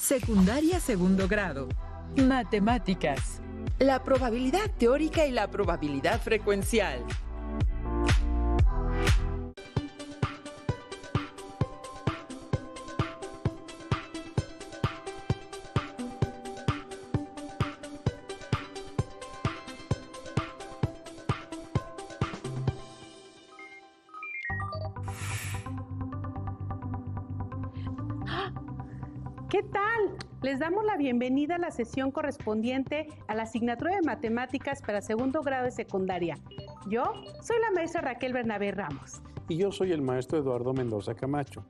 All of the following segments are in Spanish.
Secundaria segundo grado. Matemáticas. La probabilidad teórica y la probabilidad frecuencial. ¿Qué tal? Les damos la bienvenida a la sesión correspondiente a la asignatura de Matemáticas para segundo grado de secundaria. Yo soy la maestra Raquel Bernabé Ramos. Y yo soy el maestro Eduardo Mendoza Camacho.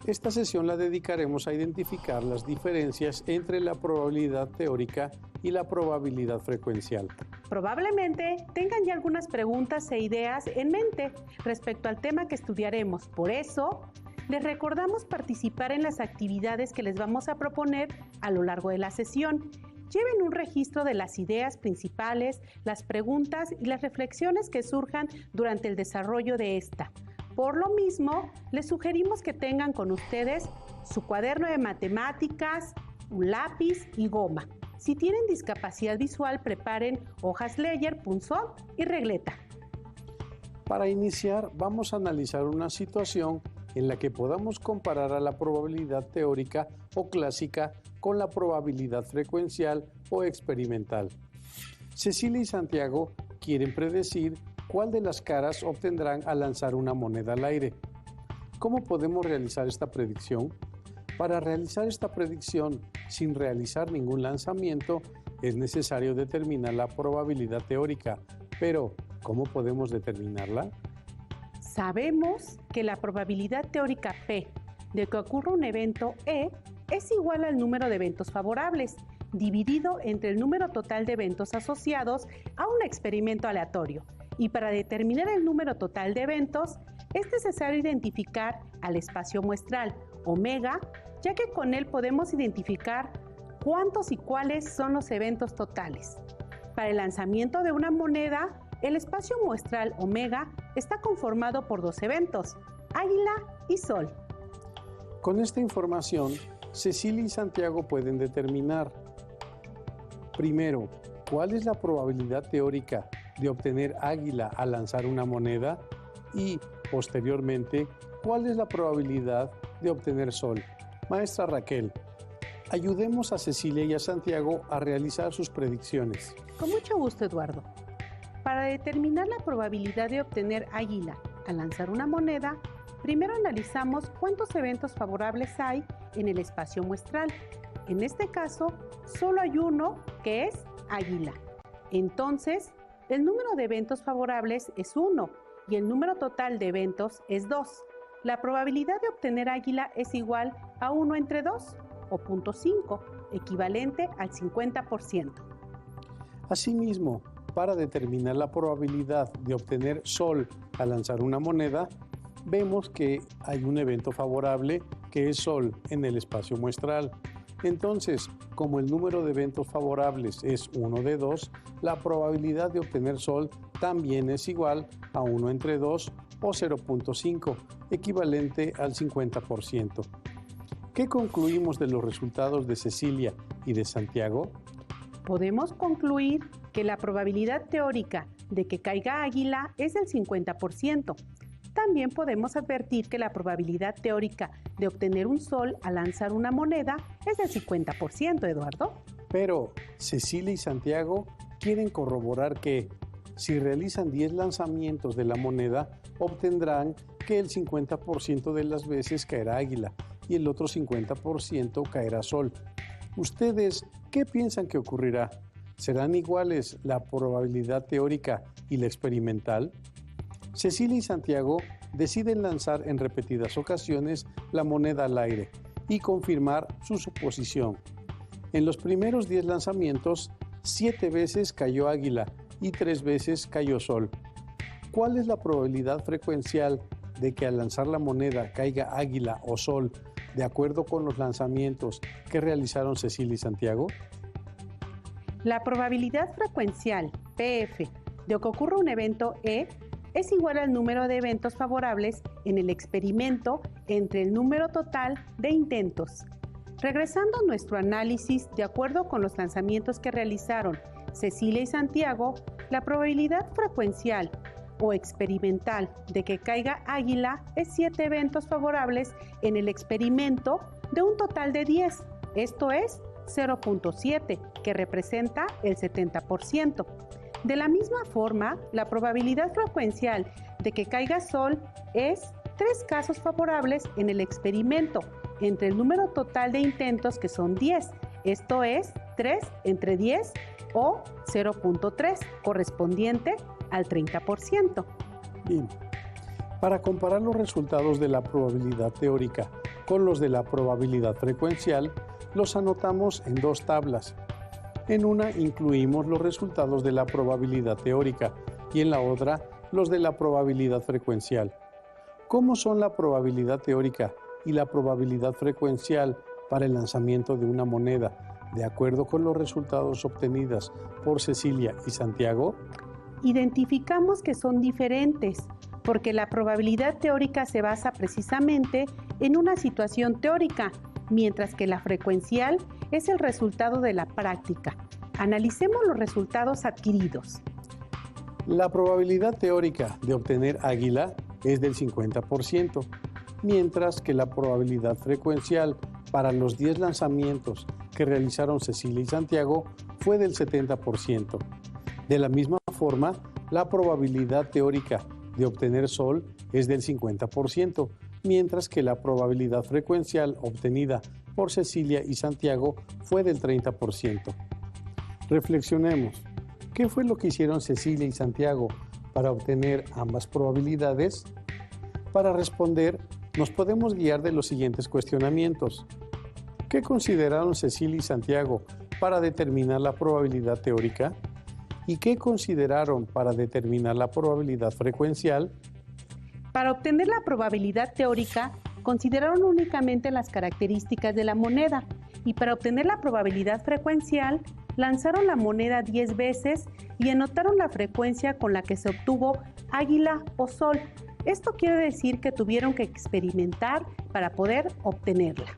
Esta sesión la dedicaremos a identificar las diferencias entre la probabilidad teórica y la probabilidad frecuencial. Probablemente tengan ya algunas preguntas e ideas en mente respecto al tema que estudiaremos. Por eso, les recordamos participar en las actividades que les vamos a proponer a lo largo de la sesión. Lleven un registro de las ideas principales, las preguntas y las reflexiones que surjan durante el desarrollo de esta. Por lo mismo, les sugerimos que tengan con ustedes su cuaderno de matemáticas, un lápiz y goma. Si tienen discapacidad visual, preparen hojas Ledger, punzón y regleta. Para iniciar, vamos a analizar una situación en la que podamos comparar a la probabilidad teórica o clásica con la probabilidad frecuencial o experimental. Cecilia y Santiago quieren predecir cuál de las caras obtendrán al lanzar una moneda al aire. ¿Cómo podemos realizar esta predicción? Para realizar esta predicción sin realizar ningún lanzamiento, es necesario determinar la probabilidad teórica, pero ¿cómo podemos determinarla? Sabemos que la probabilidad teórica P de que ocurra un evento E es igual al número de eventos favorables, dividido entre el número total de eventos asociados a un experimento aleatorio. Y para determinar el número total de eventos, es necesario identificar al espacio muestral, omega, ya que con él podemos identificar cuántos y cuáles son los eventos totales. Para el lanzamiento de una moneda, el espacio muestral omega está conformado por dos eventos, águila y sol. Con esta información, Cecilia y Santiago pueden determinar, primero, cuál es la probabilidad teórica de obtener águila al lanzar una moneda y, posteriormente, cuál es la probabilidad de obtener sol. Maestra Raquel, ayudemos a Cecilia y a Santiago a realizar sus predicciones. Con mucho gusto, Eduardo. Para determinar la probabilidad de obtener águila al lanzar una moneda, primero analizamos cuántos eventos favorables hay en el espacio muestral. En este caso, solo hay uno, que es águila. Entonces, el número de eventos favorables es 1 y el número total de eventos es 2. La probabilidad de obtener águila es igual a 1 entre 2, o 0.5, equivalente al 50%. Asimismo, para determinar la probabilidad de obtener sol al lanzar una moneda, vemos que hay un evento favorable que es sol en el espacio muestral. Entonces, como el número de eventos favorables es 1 de 2, la probabilidad de obtener sol también es igual a 1 entre 2 o 0.5, equivalente al 50%. ¿Qué concluimos de los resultados de Cecilia y de Santiago? Podemos concluir que la probabilidad teórica de que caiga águila es del 50%. También podemos advertir que la probabilidad teórica de obtener un sol al lanzar una moneda es del 50%, Eduardo. Pero Cecilia y Santiago quieren corroborar que, si realizan 10 lanzamientos de la moneda, obtendrán que el 50% de las veces caerá águila y el otro 50% caerá sol. ¿Ustedes qué piensan que ocurrirá? ¿Serán iguales la probabilidad teórica y la experimental? Cecilia y Santiago deciden lanzar en repetidas ocasiones la moneda al aire y confirmar su suposición. En los primeros 10 lanzamientos, 7 veces cayó águila y 3 veces cayó sol. ¿Cuál es la probabilidad frecuencial de que al lanzar la moneda caiga águila o sol de acuerdo con los lanzamientos que realizaron Cecilia y Santiago? La probabilidad frecuencial, PF, de que ocurra un evento E es igual al número de eventos favorables en el experimento entre el número total de intentos. Regresando a nuestro análisis, de acuerdo con los lanzamientos que realizaron Cecilia y Santiago, la probabilidad frecuencial o experimental de que caiga águila es 7 eventos favorables en el experimento de un total de 10, esto es 0.7, que representa el 70%. De la misma forma, la probabilidad frecuencial de que caiga sol es 3 casos favorables en el experimento entre el número total de intentos, que son 10, esto es 3 entre 10 o 0.3, correspondiente al 30%. Bien. Para comparar los resultados de la probabilidad teórica con los de la probabilidad frecuencial, los anotamos en 2 tablas. En una incluimos los resultados de la probabilidad teórica y en la otra los de la probabilidad frecuencial. ¿Cómo son la probabilidad teórica y la probabilidad frecuencial para el lanzamiento de una moneda, de acuerdo con los resultados obtenidos por Cecilia y Santiago? Identificamos que son diferentes, porque la probabilidad teórica se basa precisamente en una situación teórica, mientras que la frecuencial es el resultado de la práctica. Analicemos los resultados adquiridos. La probabilidad teórica de obtener águila es del 50%, mientras que la probabilidad frecuencial para los 10 lanzamientos que realizaron Cecilia y Santiago fue del 70%. De la misma forma, la probabilidad teórica de obtener sol es del 50%, mientras que la probabilidad frecuencial obtenida por Cecilia y Santiago fue del 30%. Reflexionemos. ¿Qué fue lo que hicieron Cecilia y Santiago para obtener ambas probabilidades? Para responder, nos podemos guiar de los siguientes cuestionamientos. ¿Qué consideraron Cecilia y Santiago para determinar la probabilidad teórica? ¿Y qué consideraron para determinar la probabilidad frecuencial? Para obtener la probabilidad teórica, consideraron únicamente las características de la moneda, y para obtener la probabilidad frecuencial, lanzaron la moneda 10 veces y anotaron la frecuencia con la que se obtuvo águila o sol. Esto quiere decir que tuvieron que experimentar para poder obtenerla.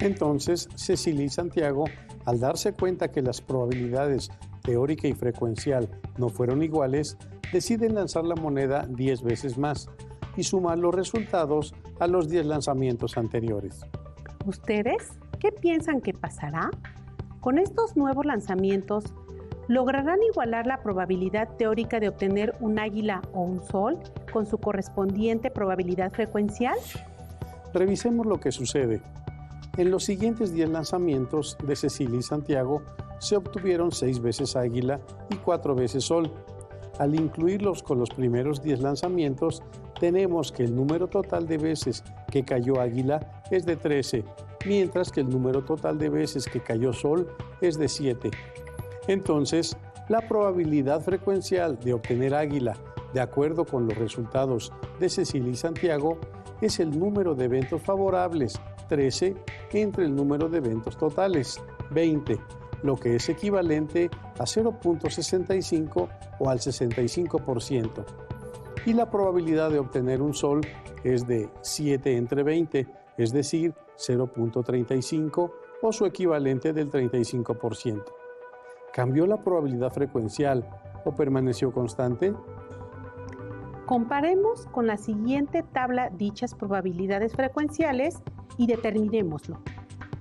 Entonces, Cecilia y Santiago, al darse cuenta que las probabilidades teórica y frecuencial no fueron iguales, deciden lanzar la moneda 10 veces más y sumar los resultados a los 10 lanzamientos anteriores. ¿Ustedes qué piensan que pasará? Con estos nuevos lanzamientos, ¿lograrán igualar la probabilidad teórica de obtener un águila o un sol con su correspondiente probabilidad frecuencial? Revisemos lo que sucede. En los siguientes 10 lanzamientos de Cecilia y Santiago se obtuvieron 6 veces águila y 4 veces sol. Al incluirlos con los primeros 10 lanzamientos, tenemos que el número total de veces que cayó águila es de 13, mientras que el número total de veces que cayó sol es de 7. Entonces, la probabilidad frecuencial de obtener águila, de acuerdo con los resultados de Cecilia y Santiago, es el número de eventos favorables, 13, entre el número de eventos totales, 20, lo que es equivalente a 0.65 o al 65%. Y la probabilidad de obtener un sol es de 7 entre 20, es decir, 0.35 o su equivalente del 35%. ¿Cambió la probabilidad frecuencial o permaneció constante? Comparemos con la siguiente tabla dichas probabilidades frecuenciales y determinémoslo.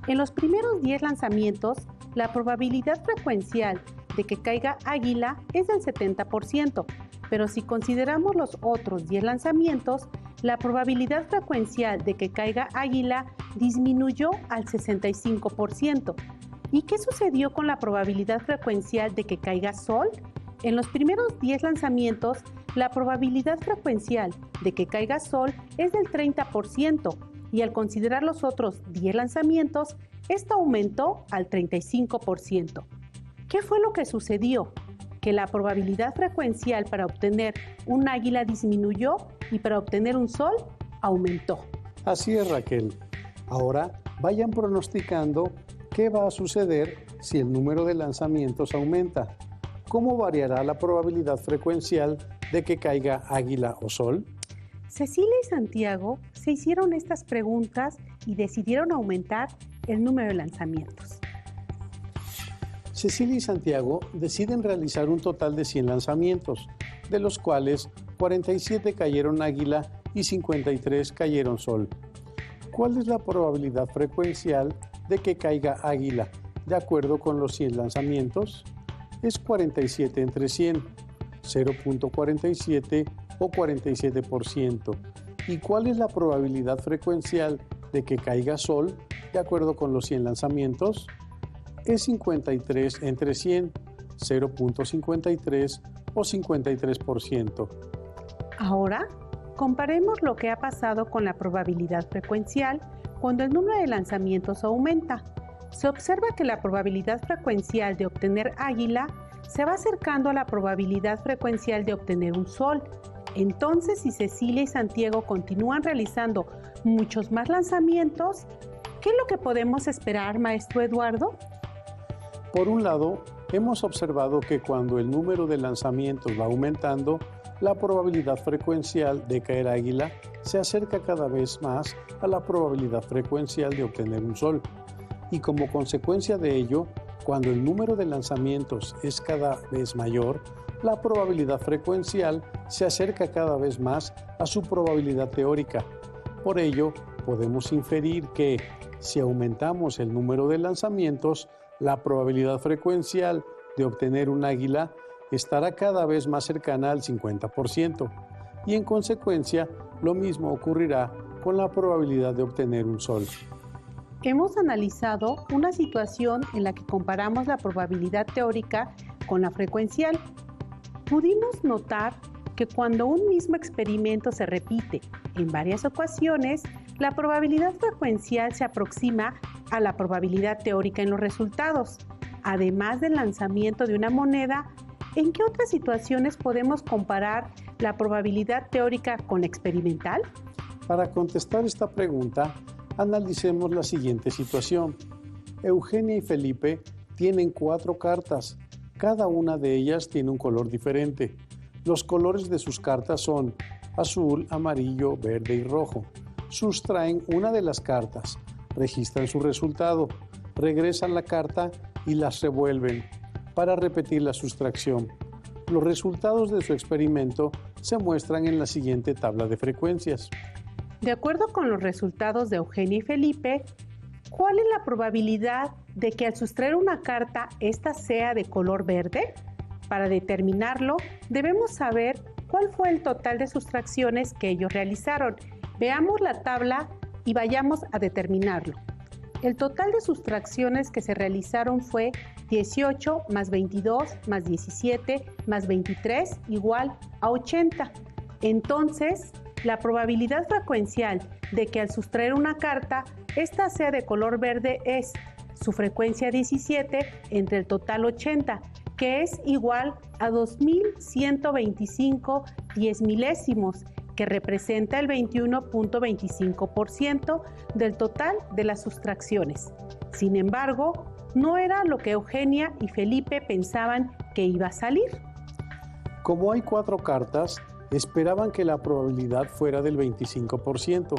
En los primeros 10 lanzamientos, la probabilidad frecuencial de que caiga águila es del 70%, pero si consideramos los otros 10 lanzamientos, la probabilidad frecuencial de que caiga águila disminuyó al 65%. ¿Y qué sucedió con la probabilidad frecuencial de que caiga sol? En los primeros 10 lanzamientos, la probabilidad frecuencial de que caiga sol es del 30%, y al considerar los otros 10 lanzamientos, esto aumentó al 35%. ¿Qué fue lo que sucedió? Que la probabilidad frecuencial para obtener un águila disminuyó y para obtener un sol aumentó. Así es, Raquel. Ahora vayan pronosticando qué va a suceder si el número de lanzamientos aumenta. ¿Cómo variará la probabilidad frecuencial de que caiga águila o sol? Cecilia y Santiago se hicieron estas preguntas y decidieron aumentar el número de lanzamientos. Cecilia y Santiago deciden realizar un total de 100 lanzamientos, de los cuales 47 cayeron águila y 53 cayeron sol. ¿Cuál es la probabilidad frecuencial de que caiga águila de acuerdo con los 100 lanzamientos? Es 47 entre 100, 0.47 o 47%. ¿Y cuál es la probabilidad frecuencial de que caiga sol de acuerdo con los 100 lanzamientos? Es 53 entre 100, 0.53 o 53%. Ahora, comparemos lo que ha pasado con la probabilidad frecuencial cuando el número de lanzamientos aumenta. Se observa que la probabilidad frecuencial de obtener águila se va acercando a la probabilidad frecuencial de obtener un sol. Entonces, si Cecilia y Santiago continúan realizando muchos más lanzamientos, ¿qué es lo que podemos esperar, maestro Eduardo? Por un lado, hemos observado que cuando el número de lanzamientos va aumentando, la probabilidad frecuencial de caer águila se acerca cada vez más a la probabilidad frecuencial de obtener un sol. Y como consecuencia de ello, cuando el número de lanzamientos es cada vez mayor, la probabilidad frecuencial se acerca cada vez más a su probabilidad teórica. Por ello, podemos inferir que si aumentamos el número de lanzamientos, la probabilidad frecuencial de obtener un águila estará cada vez más cercana al 50%, y en consecuencia, lo mismo ocurrirá con la probabilidad de obtener un sol. Hemos analizado una situación en la que comparamos la probabilidad teórica con la frecuencial. Pudimos notar que cuando un mismo experimento se repite en varias ocasiones, la probabilidad frecuencial se aproxima a la probabilidad teórica en los resultados. Además del lanzamiento de una moneda, ¿en qué otras situaciones podemos comparar la probabilidad teórica con la experimental? Para contestar esta pregunta, analicemos la siguiente situación. Eugenia y Felipe tienen 4 cartas. Cada una de ellas tiene un color diferente. Los colores de sus cartas son azul, amarillo, verde y rojo. Sustraen una de las cartas, registran su resultado, regresan la carta y las revuelven para repetir la sustracción. Los resultados de su experimento se muestran en la siguiente tabla de frecuencias. De acuerdo con los resultados de Eugenia y Felipe, ¿cuál es la probabilidad de que al sustraer una carta, ésta sea de color verde? Para determinarlo, debemos saber cuál fue el total de sustracciones que ellos realizaron. Veamos la tabla y vayamos a determinarlo. El total de sustracciones que se realizaron fue 18 más 22 más 17 más 23 igual a 80. Entonces, la probabilidad frecuencial de que al sustraer una carta, ésta sea de color verde es su frecuencia 17 entre el total 80, que es igual a 2125 diezmilésimos, que representa el 21.25% del total de las sustracciones. Sin embargo, no era lo que Eugenia y Felipe pensaban que iba a salir. Como hay 4 cartas, esperaban que la probabilidad fuera del 25%,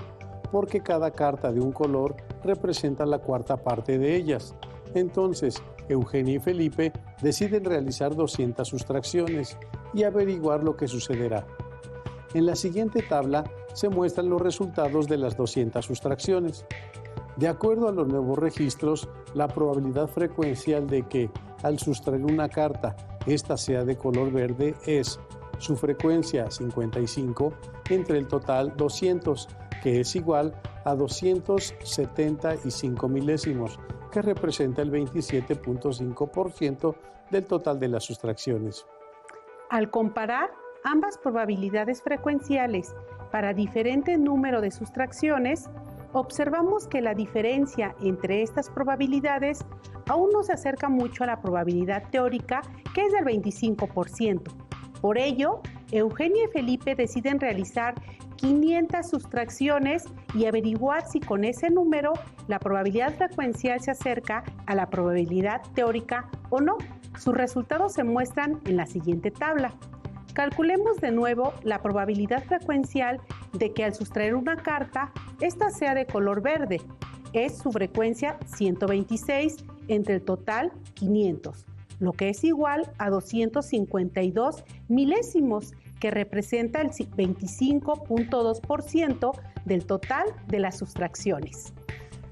porque cada carta de un color representa la cuarta parte de ellas. Entonces, Eugenia y Felipe deciden realizar 200 sustracciones y averiguar lo que sucederá. En la siguiente tabla se muestran los resultados de las 200 sustracciones. De acuerdo a los nuevos registros, la probabilidad frecuencial de que, al sustraer una carta, ésta sea de color verde es su frecuencia 55 entre el total 200, que es igual a 275 milésimos, que representa el 27.5% del total de las sustracciones. Al comparar ambas probabilidades frecuenciales para diferente número de sustracciones, observamos que la diferencia entre estas probabilidades aún no se acerca mucho a la probabilidad teórica, que es del 25%. Por ello, Eugenia y Felipe deciden realizar 500 sustracciones y averiguar si con ese número la probabilidad frecuencial se acerca a la probabilidad teórica o no. Sus resultados se muestran en la siguiente tabla. Calculemos de nuevo la probabilidad frecuencial de que al sustraer una carta, esta sea de color verde. Es su frecuencia 126 entre el total 500, lo que es igual a 252 milésimos, que representa el 25.2% del total de las sustracciones.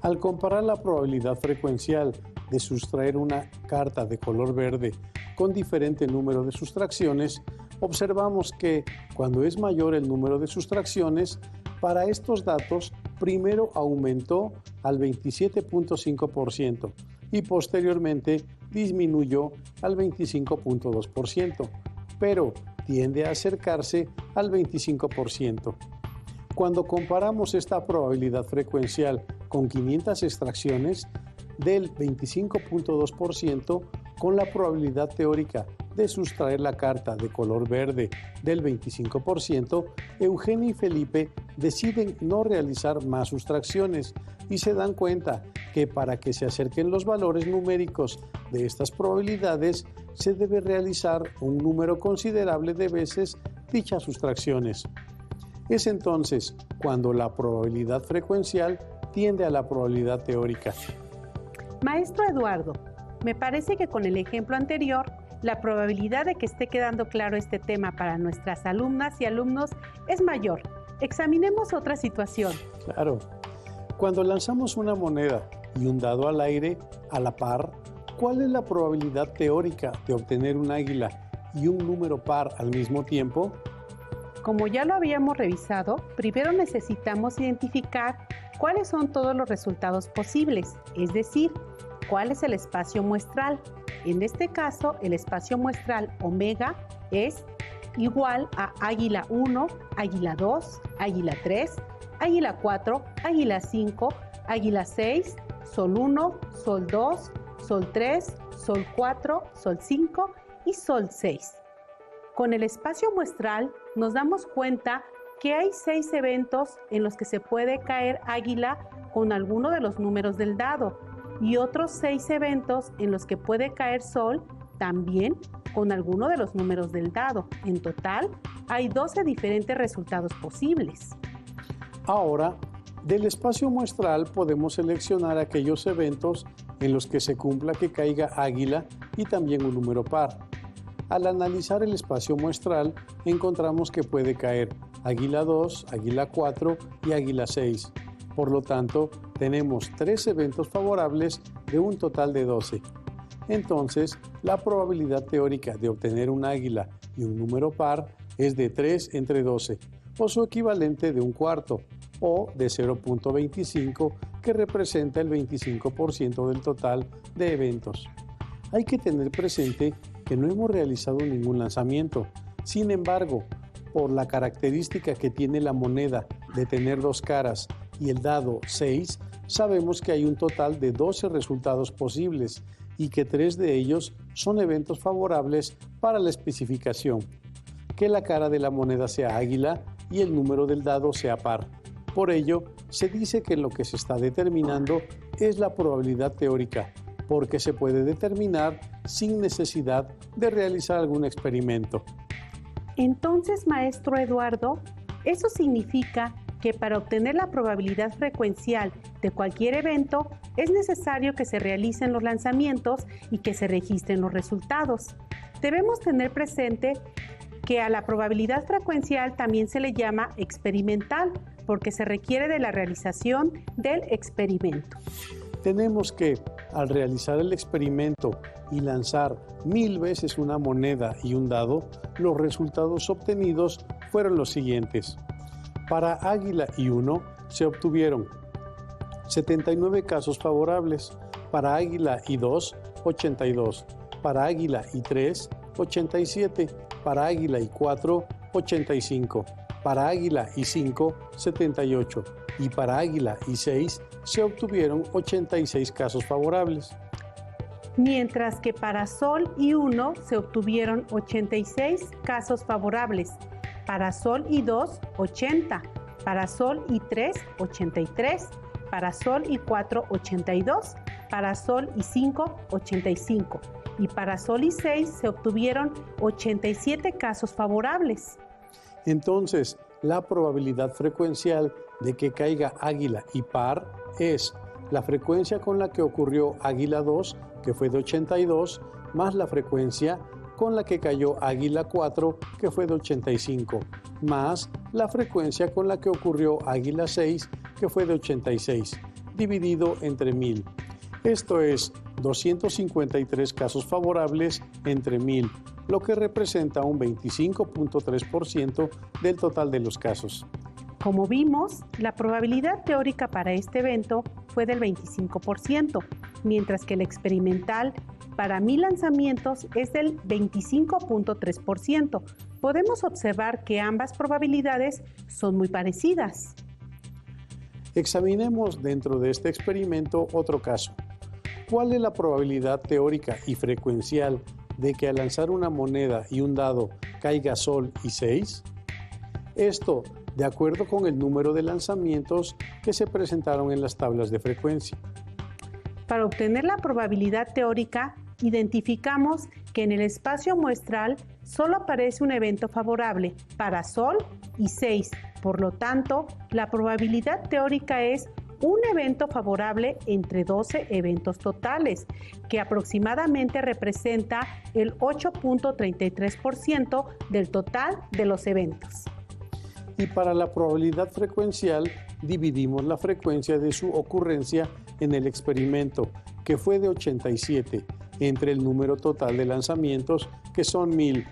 Al comparar la probabilidad frecuencial de sustraer una carta de color verde con diferente número de sustracciones, observamos que cuando es mayor el número de sustracciones, para estos datos primero aumentó al 27.5% y posteriormente disminuyó al 25.2%, pero tiende a acercarse al 25%. Cuando comparamos esta probabilidad frecuencial con 500 extracciones del 25.2% con la probabilidad teórica de sustraer la carta de color verde del 25%, Eugenio y Felipe deciden no realizar más sustracciones y se dan cuenta que para que se acerquen los valores numéricos de estas probabilidades se debe realizar un número considerable de veces dichas sustracciones. Es entonces cuando la probabilidad frecuencial tiende a la probabilidad teórica. Maestro Eduardo, me parece que con el ejemplo anterior, la probabilidad de que esté quedando claro este tema para nuestras alumnas y alumnos es mayor. Examinemos otra situación. Claro. Cuando lanzamos una moneda y un dado al aire a la par, ¿cuál es la probabilidad teórica de obtener un águila y un número par al mismo tiempo? Como ya lo habíamos revisado, primero necesitamos identificar cuáles son todos los resultados posibles, es decir, cuál es el espacio muestral. En este caso, el espacio muestral omega es igual a águila 1, águila 2, águila 3, águila 4, águila 5, águila 6, sol 1, sol 2, sol 3, sol 4, sol 5 y sol 6. Con el espacio muestral nos damos cuenta que hay 6 eventos en los que se puede caer águila con alguno de los números del dado y otros 6 eventos en los que puede caer sol también con alguno de los números del dado. En total, hay 12 diferentes resultados posibles. Ahora, del espacio muestral podemos seleccionar aquellos eventos en los que se cumpla que caiga águila y también un número par. Al analizar el espacio muestral, encontramos que puede caer águila 2, águila 4 y águila 6. Por lo tanto, tenemos 3 eventos favorables de un total de 12. Entonces, la probabilidad teórica de obtener un águila y un número par es de 3 entre 12, o su equivalente de un cuarto, o de 0.25, que representa el 25% del total de eventos. Hay que tener presente que no hemos realizado ningún lanzamiento. Sin embargo, por la característica que tiene la moneda de tener 2 caras y el dado 6, sabemos que hay un total de 12 resultados posibles y que 3 de ellos son eventos favorables para la especificación: que la cara de la moneda sea águila y el número del dado sea par. Por ello, se dice que lo que se está determinando es la probabilidad teórica, porque se puede determinar sin necesidad de realizar algún experimento. Entonces, maestro Eduardo, eso significa que para obtener la probabilidad frecuencial de cualquier evento es necesario que se realicen los lanzamientos y que se registren los resultados. Debemos tener presente que a la probabilidad frecuencial también se le llama experimental, porque se requiere de la realización del experimento. Tenemos que, al realizar el experimento y lanzar 1000 veces una moneda y un dado, los resultados obtenidos fueron los siguientes. Para águila y 1 se obtuvieron 79 casos favorables, para águila y 2, 82, para águila y 3, 87, para águila y 4, 85, para águila y 5, 78 y para águila y 6 se obtuvieron 86 casos favorables. Mientras que para sol y 1 se obtuvieron 86 casos favorables, para sol y 2, 80, para sol y 3, 83, para Sol y 4, 82, para Sol y 5, 85, y para Sol y 6 se obtuvieron 87 casos favorables. Entonces, la probabilidad frecuencial de que caiga águila y par es la frecuencia con la que ocurrió águila 2, que fue de 82, más la frecuencia con la que cayó águila 4, que fue de 85, más la frecuencia con la que ocurrió águila 6, que fue de 86, dividido entre 1000. Esto es 253 casos favorables entre 1000, lo que representa un 25.3% del total de los casos. Como vimos, la probabilidad teórica para este evento fue del 25%, mientras que la experimental para 1000 lanzamientos es del 25.3%. Podemos observar que ambas probabilidades son muy parecidas. Examinemos dentro de este experimento otro caso. ¿Cuál es la probabilidad teórica y frecuencial de que al lanzar una moneda y un dado caiga Sol y 6? Esto de acuerdo con el número de lanzamientos que se presentaron en las tablas de frecuencia. Para obtener la probabilidad teórica, identificamos que en el espacio muestral solo aparece un evento favorable para Sol y 6. Por lo tanto, la probabilidad teórica es un evento favorable entre 12 eventos totales, que aproximadamente representa el 8.33% del total de los eventos. Y para la probabilidad frecuencial, dividimos la frecuencia de su ocurrencia en el experimento, que fue de 87, entre el número total de lanzamientos, que son 1000,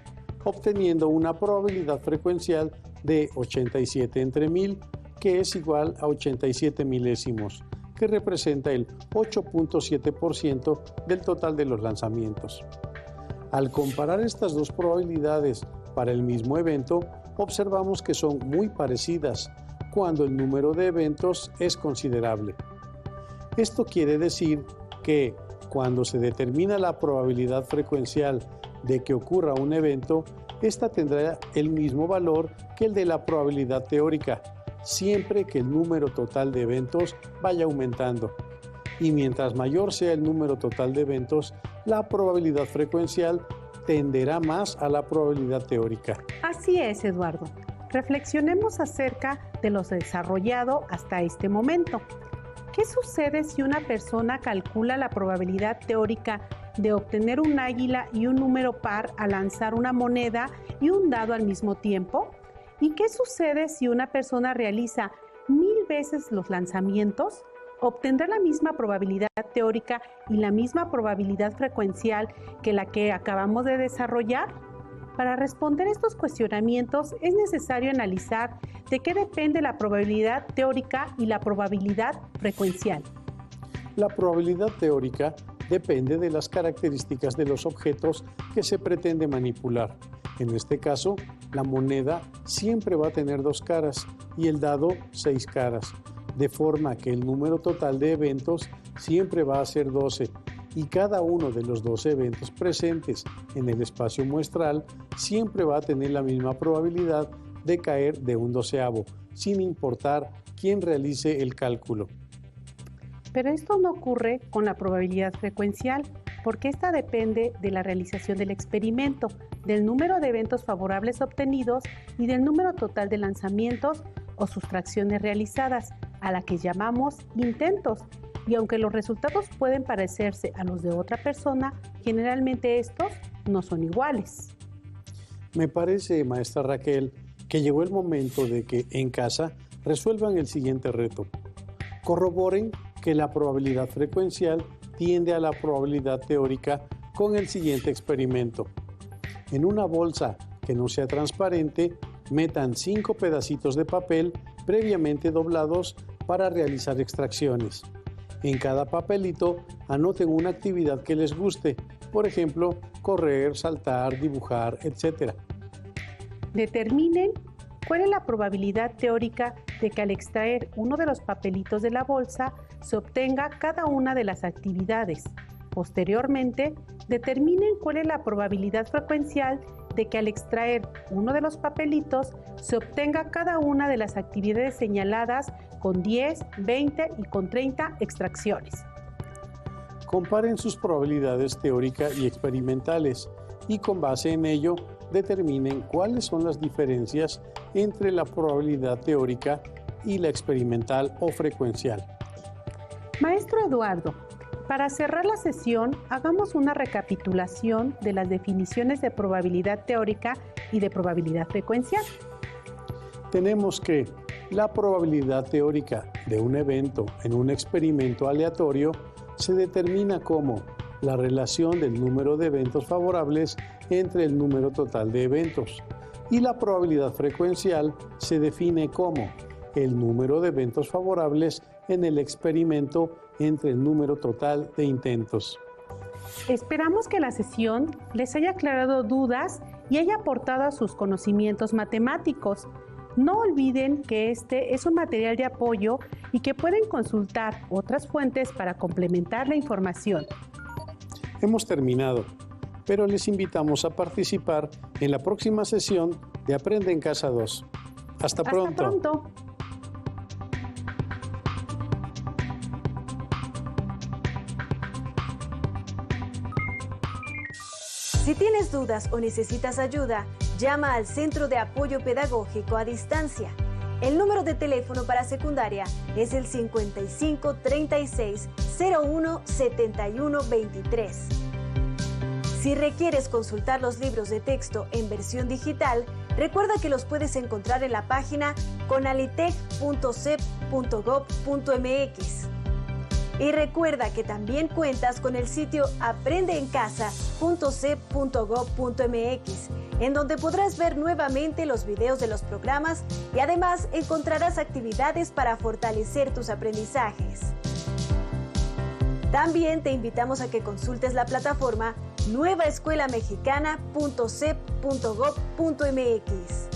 obteniendo una probabilidad frecuencial de 87 entre 1000, que es igual a 87 milésimos, que representa el 8.7% del total de los lanzamientos. Al comparar estas dos probabilidades para el mismo evento, observamos que son muy parecidas cuando el número de eventos es considerable. Esto quiere decir que cuando se determina la probabilidad frecuencial de que ocurra un evento, esta tendrá el mismo valor que el de la probabilidad teórica, siempre que el número total de eventos vaya aumentando. Y mientras mayor sea el número total de eventos, la probabilidad frecuencial tenderá más a la probabilidad teórica. Así es, Eduardo. Reflexionemos acerca de lo desarrollado hasta este momento. ¿Qué sucede si una persona calcula la probabilidad teórica de obtener un águila y un número par al lanzar una moneda y un dado al mismo tiempo? ¿Y qué sucede si una persona realiza 1000 veces los lanzamientos? ¿Obtendrá la misma probabilidad teórica y la misma probabilidad frecuencial que la que acabamos de desarrollar? Para responder estos cuestionamientos es necesario analizar de qué depende la probabilidad teórica y la probabilidad frecuencial. La probabilidad teórica depende de las características de los objetos que se pretende manipular. En este caso, la moneda siempre va a tener 2 caras y el dado 6 caras, de forma que el número total de eventos siempre va a ser 12 y cada uno de los 12 eventos presentes en el espacio muestral siempre va a tener la misma probabilidad de caer de un doceavo, sin importar quién realice el cálculo. Pero esto no ocurre con la probabilidad frecuencial, porque esta depende de la realización del experimento, del número de eventos favorables obtenidos y del número total de lanzamientos o sustracciones realizadas, a la que llamamos intentos. Y aunque los resultados pueden parecerse a los de otra persona, generalmente estos no son iguales. Me parece, maestra Raquel, que llegó el momento de que en casa resuelvan el siguiente reto. Corroboren que la probabilidad frecuencial tiende a la probabilidad teórica con el siguiente experimento. En una bolsa que no sea transparente, metan 5 pedacitos de papel previamente doblados para realizar extracciones. En cada papelito anoten una actividad que les guste, por ejemplo, correr, saltar, dibujar, etc. Determinen cuál es la probabilidad teórica de que al extraer uno de los papelitos de la bolsa se obtenga cada una de las actividades. Posteriormente, determinen cuál es la probabilidad frecuencial de que al extraer uno de los papelitos se obtenga cada una de las actividades señaladas con con 10, 20 y con 30 extracciones. Comparen sus probabilidades teórica y experimentales y con base en ello determinen cuáles son las diferencias entre la probabilidad teórica y la experimental o frecuencial. Maestro Eduardo, para cerrar la sesión, hagamos una recapitulación de las definiciones de probabilidad teórica y de probabilidad frecuencial. Tenemos que la probabilidad teórica de un evento en un experimento aleatorio se determina como la relación del número de eventos favorables entre el número total de eventos, y la probabilidad frecuencial se define como el número de eventos favorables en el experimento entre el número total de intentos. Esperamos que la sesión les haya aclarado dudas y haya aportado a sus conocimientos matemáticos. No olviden que este es un material de apoyo y que pueden consultar otras fuentes para complementar la información. Hemos terminado, pero les invitamos a participar en la próxima sesión de Aprende en Casa 2. Hasta pronto. Hasta pronto. Si tienes dudas o necesitas ayuda, llama al Centro de Apoyo Pedagógico a Distancia. El número de teléfono para secundaria es el 55 36 01 71 23. Si requieres consultar los libros de texto en versión digital, recuerda que los puedes encontrar en la página conalitec.cep.gov.mx. Y recuerda que también cuentas con el sitio aprendeencasa.cep.gov.mx, en donde podrás ver nuevamente los videos de los programas y además encontrarás actividades para fortalecer tus aprendizajes. También te invitamos a que consultes la plataforma nuevaescuelamexicana.cep.gov.mx.